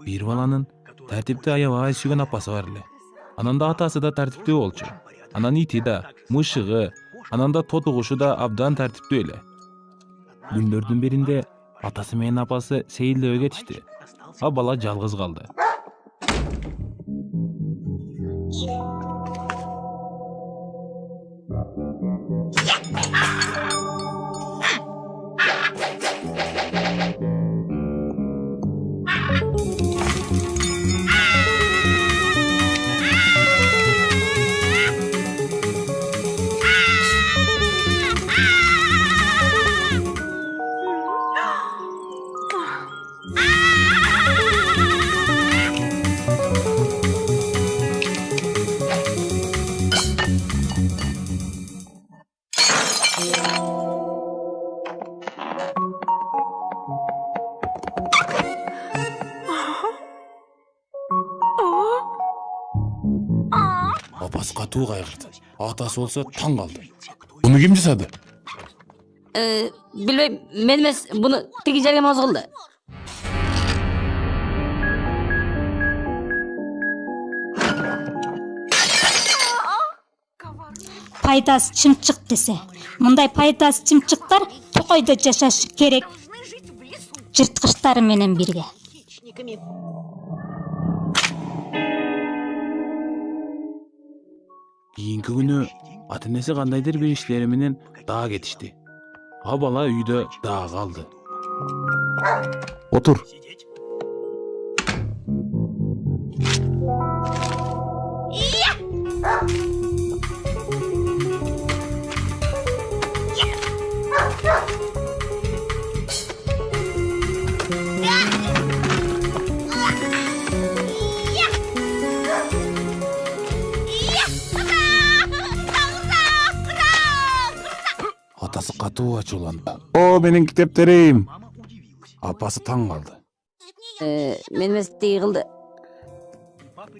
Бир баланын тартипти аябай сүйгөн апасы бар эле. Анан да атасы да тартиптүү болчу. Анан ити да, мышыгы, анан да тоту кушу да абдан тартиптүү эле. Күндөрдүн биринде атасы менен апасы сейилдөөгө кетишти. А бала жалгыз калды. Апасы катуу кайгырды. Атасы болсо таң калды. Буну ким жасады? Билбейм, мен эмес, буну тиги жерге моз кылды. Пайдасы чымчык десе. Мындай пайдасы чымчыктар токойдо жашашы керек. Жырткычтары менен бирге. Кийинки күнү ата-энеси кандайдыр бир иштери менен дагы кетишти. А бала үйдө дагы калды. Отур. Атасы катуу ачууланды. О, менин китептерим. Апасы таң калды. Мен эмес, тиги кылды.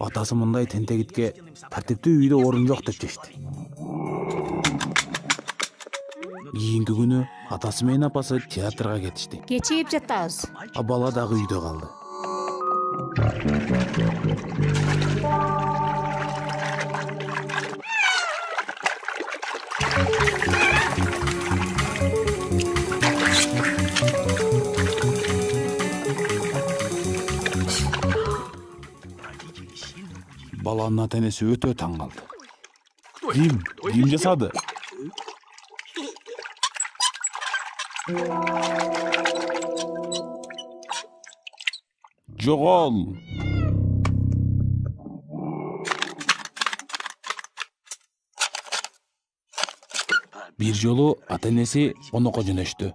Атасы мындай тентегитке тартиптүү үйдө орун жок деп чечти. Кийинки күнү атасы менен апасы театрга кетишти. Кечигип жатабыз. А бала дагы үйдө калды. Баланын ата-энеси өтө таң калды. Ким жасады? Жогол. Бир жолу ата-энеси конокко жөнөштү.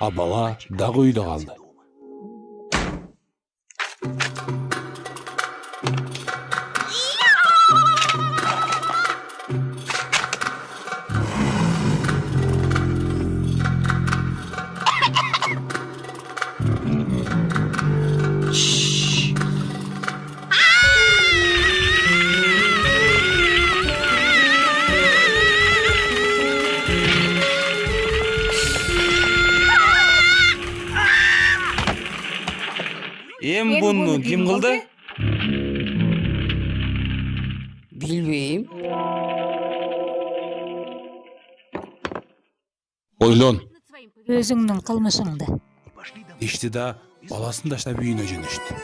А бала дагы үйдө калды. Буну ким кылды? Билбейм. Ойлон. Өзүңдүн кылмышыңды. Ишти да баласын таштап үйүнө жөнөштү.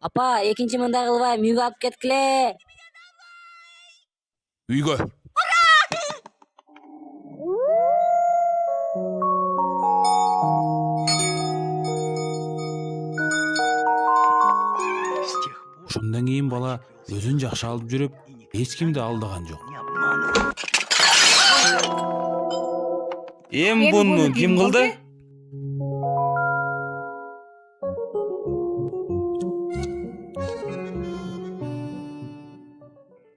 Апа, экинчи мындай кылбайм, үйгө алып кеткиле. Үйгө. Ошондон кийин бала өзүн жакшы алып жүрүп, эч кимди алдаган жок. Буну ким кылды?